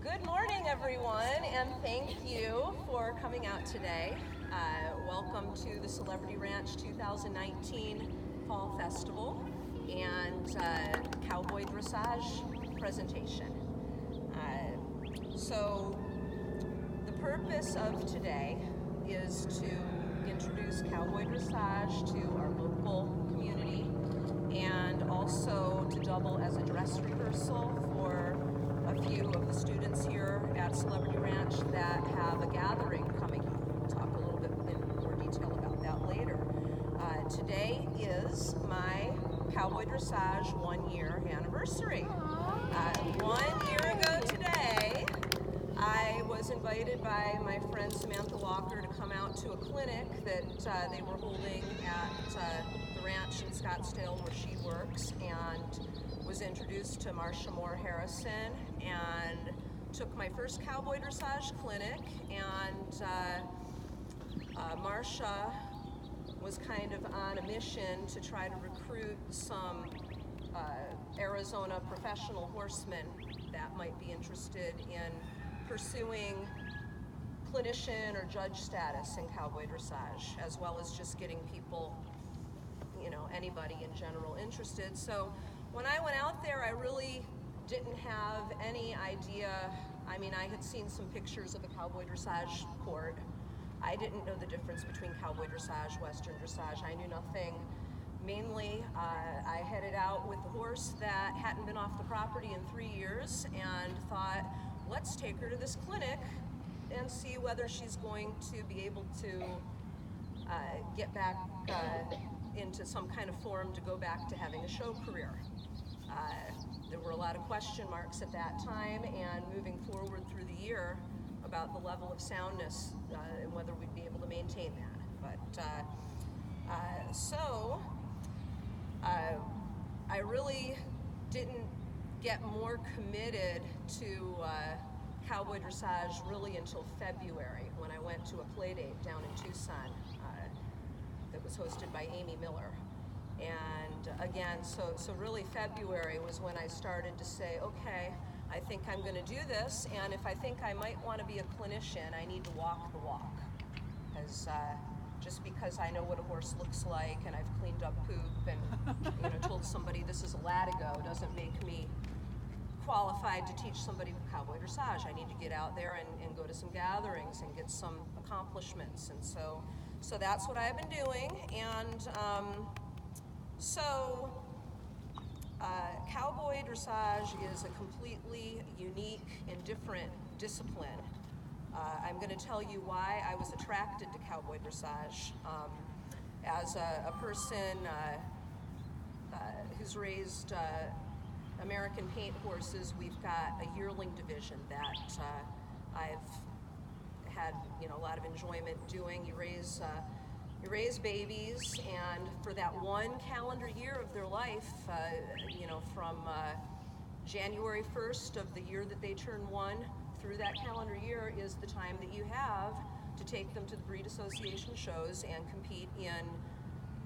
Good morning, everyone, and thank you for coming out today. Welcome to the Celebrity Ranch 2019 Fall Festival and Cowboy Dressage presentation. So the purpose of today is to introduce Cowboy Dressage to our local community and also to double as a dress rehearsal for a few of the students here at Celebrity Ranch that have a gathering coming up. We'll talk a little bit in more detail about that later. Today is my Cowboy Dressage 1 year anniversary. 1 year ago today, I was invited by my friend Samantha Walker to come out to a clinic that they were holding at the ranch in Scottsdale where she works, and was introduced to Marcia Moore Harrison and took my first Cowboy Dressage clinic. And Marcia was kind of on a mission to try to recruit some Arizona professional horsemen that might be interested in pursuing clinician or judge status in Cowboy Dressage, as well as just getting people, anybody in general interested. So when I went out there, I really didn't have any idea. I mean, I had seen some pictures of a Cowboy Dressage court. I didn't know the difference between Cowboy Dressage, Western Dressage. I knew nothing. Mainly, I headed out with the horse that hadn't been off the property in 3 years and thought, let's take her to this clinic and see whether she's going to be able to get back into some kind of form to go back to having a show career. There were a lot of question marks at that time, and moving forward through the year about the level of soundness and whether we'd be able to maintain that. But so I really didn't get more committed to Cowboy Dressage really until February, when I went to a play date down in Tucson that was hosted by Amy Miller. And again, so really February was when I started to say, okay, I think I'm going to do this, and if I think I might want to be a clinician, I need to walk the walk. Because just because I know what a horse looks like and I've cleaned up poop and told somebody this is a latigo doesn't make me qualified to teach somebody Cowboy Dressage. I need to get out there and go to some gatherings and get some accomplishments. And so that's what I've been doing. And Cowboy Dressage is a completely unique and different discipline. I'm going to tell you why I was attracted to Cowboy Dressage. As a person who's raised American paint horses, we've got a yearling division that I've had a lot of enjoyment doing. You raise babies, and for that one calendar year of their life, from January 1st of the year that they turn 1 through that calendar year is the time that you have to take them to the breed association shows and compete in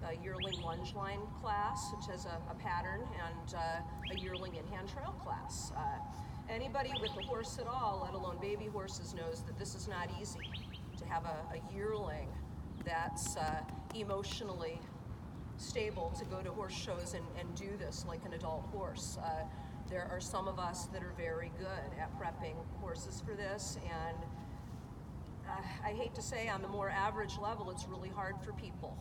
a yearling lunge line class, which has a pattern, and a yearling in hand trail class. Anybody with a horse at all, let alone baby horses, knows that this is not easy to have a yearling that's emotionally stable to go to horse shows and do this like an adult horse. There are some of us that are very good at prepping horses for this, and I hate to say on the more average level, it's really hard for people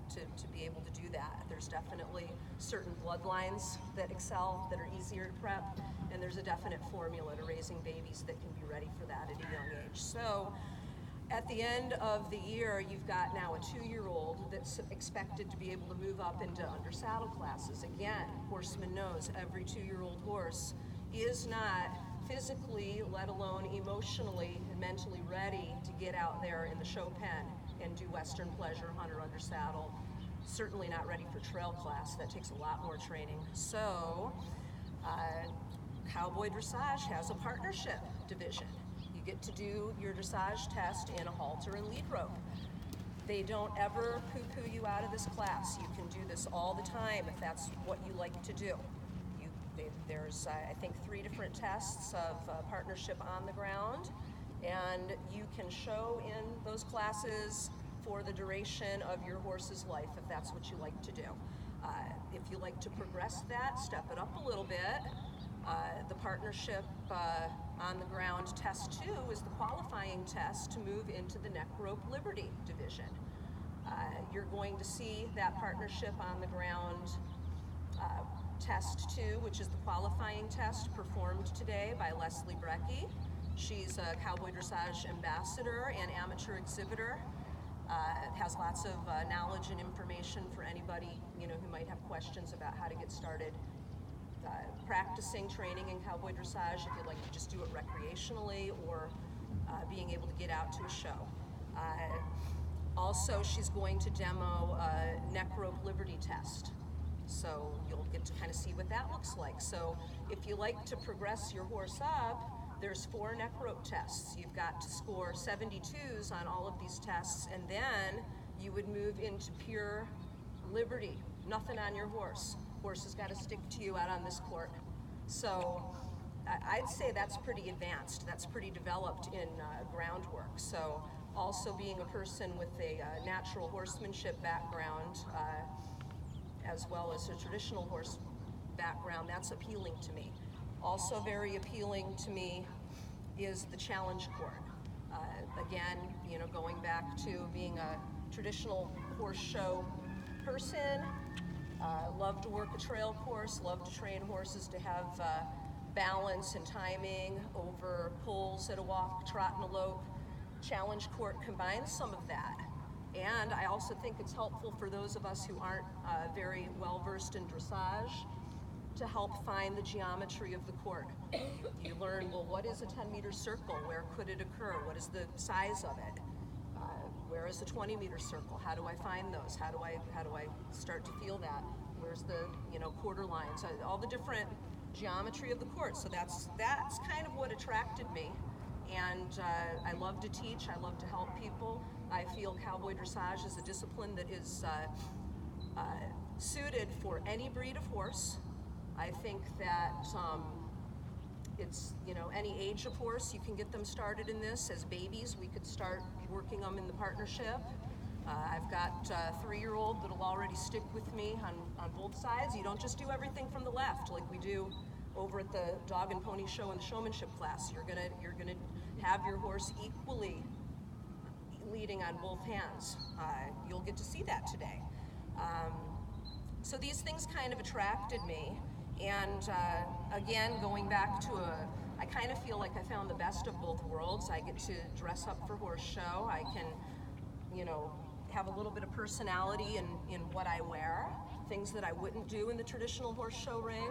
to be able to do that. There's definitely certain bloodlines that excel, that are easier to prep, and there's a definite formula to raising babies that can be ready for that at a young age. So at the end of the year, you've got now a 2-year-old that's expected to be able to move up into under saddle classes. Again, horseman knows every 2-year-old horse is not physically, let alone emotionally and mentally ready to get out there in the show pen and do Western pleasure, hunter under saddle. Certainly not ready for trail class. That takes a lot more training. So Cowboy Dressage has a partnership division. You get to do your dressage test in a halter and lead rope. They don't ever poo-poo you out of this class. You can do this all the time if that's what you like to do. There's, I think, 3 different tests of partnership on the ground, and you can show in those classes for the duration of your horse's life, if that's what you like to do. If you like to progress that, step it up a little bit. The partnership on the ground test 2 is the qualifying test to move into the neck rope liberty division. You're going to see that partnership on the ground test 2, which is the qualifying test, performed today by Leslie Brecky. She's a Cowboy Dressage ambassador and amateur exhibitor. Has lots of knowledge and information for anybody who might have questions about how to get started practicing training in Cowboy Dressage, if you'd like to just do it recreationally or being able to get out to a show. Also, she's going to demo a neck rope liberty test. So you'll get to kind of see what that looks like. So if you like to progress your horse up, there's 4 neck rope tests. You've got to score 72s on all of these tests, and then you would move into pure liberty. Nothing on your horse. Horse has got to stick to you out on this court. So I'd say that's pretty advanced. That's pretty developed in groundwork. So also being a person with a natural horsemanship background, as well as a traditional horse background, that's appealing to me. Also very appealing to me is the challenge court. Again, going back to being a traditional horse show person, love to work a trail course, love to train horses to have balance and timing over pulls at a walk, trot, and a lope. Challenge court combines some of that. And I also think it's helpful for those of us who aren't very well versed in dressage to help find the geometry of the court. You learn, well, what is a 10-meter circle? Where could it occur? What is the size of it? Where is a 20-meter circle? How do I find those? How do I start to feel that? Where's the quarter lines? All the different geometry of the court. So that's kind of what attracted me. And I love to teach. I love to help people. I feel Cowboy Dressage is a discipline that is suited for any breed of horse. I think that it's, any age of horse, you can get them started in this. As babies, we could start working them in the partnership. I've got a 3-year-old that'll already stick with me on both sides. You don't just do everything from the left like we do over at the dog and pony show and the showmanship class. You're gonna have your horse equally leading on both hands. You'll get to see that today. So these things kind of attracted me. And again, going back to I kind of feel like I found the best of both worlds. I get to dress up for horse show. I can, have a little bit of personality in what I wear, things that I wouldn't do in the traditional horse show ring.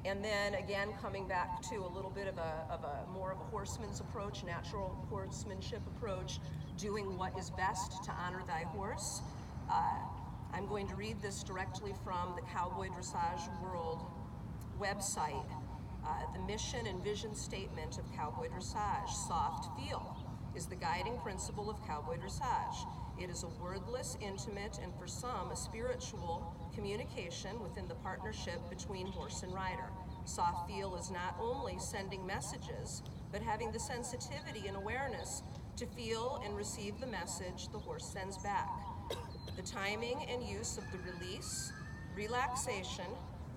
And then again, coming back to a little bit of a more of a horseman's approach, natural horsemanship approach, doing what is best to honor thy horse. I'm going to read this directly from the Cowboy Dressage World website. The mission and vision statement of Cowboy Dressage, soft feel, is the guiding principle of Cowboy Dressage. It is a wordless, intimate, and for some, a spiritual communication within the partnership between horse and rider. Soft feel is not only sending messages, but having the sensitivity and awareness to feel and receive the message the horse sends back. The timing and use of the release, relaxation,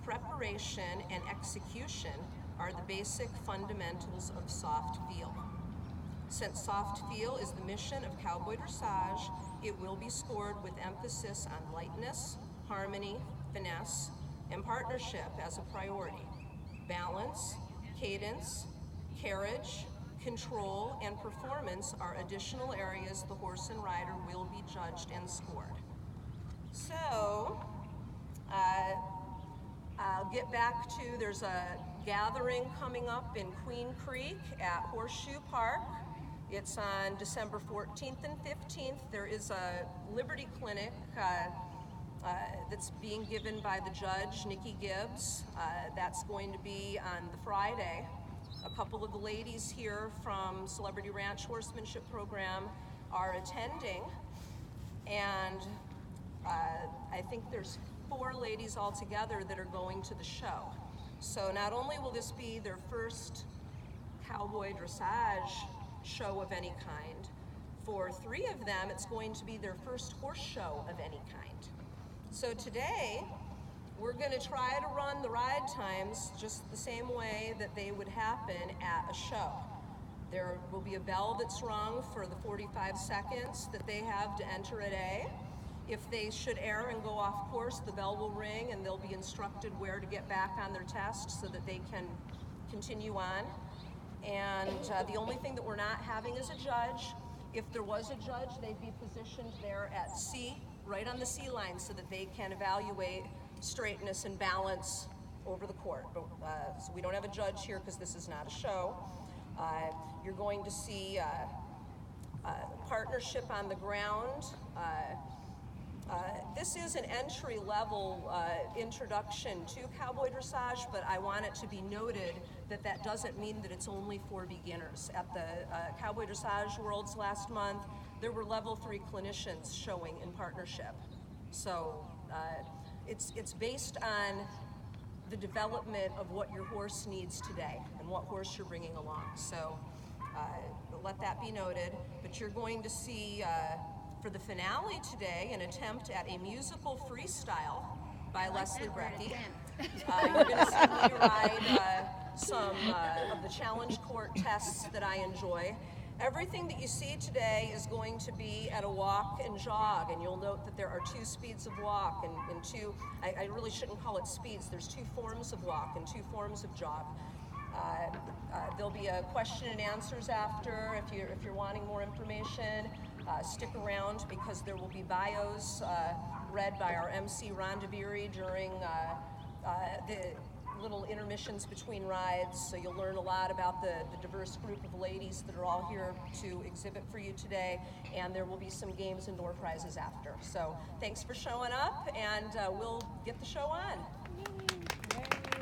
preparation, and execution are the basic fundamentals of soft feel. Since soft feel is the mission of Cowboy Dressage, it will be scored with emphasis on lightness, harmony, finesse, and partnership as a priority. Balance, cadence, carriage, control, and performance are additional areas the horse and rider will be judged and scored. So, I'll get back to, there's a gathering coming up in Queen Creek at Horseshoe Park. It's on December 14th and 15th. There is a Liberty Clinic that's being given by the judge, Nikki Gibbs. That's going to be on the Friday. A couple of the ladies here from Celebrity Ranch Horsemanship Program are attending, and I think there's 4 ladies altogether that are going to the show. So not only will this be their first cowboy dressage show of any kind, for 3 of them, it's going to be their first horse show of any kind. So today, we're going to try to run the ride times just the same way that they would happen at a show. There will be a bell that's rung for the 45 seconds that they have to enter at A. If they should err and go off course, the bell will ring and they'll be instructed where to get back on their test so that they can continue on. And the only thing that we're not having is a judge. If there was a judge, they'd be positioned there at C, right on the C line, so that they can evaluate straightness and balance over the court. So we don't have a judge here because this is not a show. You're going to see partnership on the ground. This is an entry-level introduction to cowboy dressage, but I want it to be noted that that doesn't mean that it's only for beginners. At the Cowboy Dressage Worlds last month, there were level 3 clinicians showing in partnership. So it's based on the development of what your horse needs today and what horse you're bringing along. So let that be noted. But you're going to see, for the finale today, an attempt at a musical freestyle by Leslie Brecky. You're going to see me ride some of the challenge court tests that I enjoy. Everything that you see today is going to be at a walk and jog, and you'll note that there are 2 speeds of walk and 2, I really shouldn't call it speeds, there's 2 forms of walk and 2 forms of jog. There'll be a question and answers after. If you're wanting more information, stick around because there will be bios read by our MC Rhonda Beery during the little intermissions between rides, so you'll learn a lot about the diverse group of ladies that are all here to exhibit for you today, and there will be some games and door prizes after. So thanks for showing up, and we'll get the show on.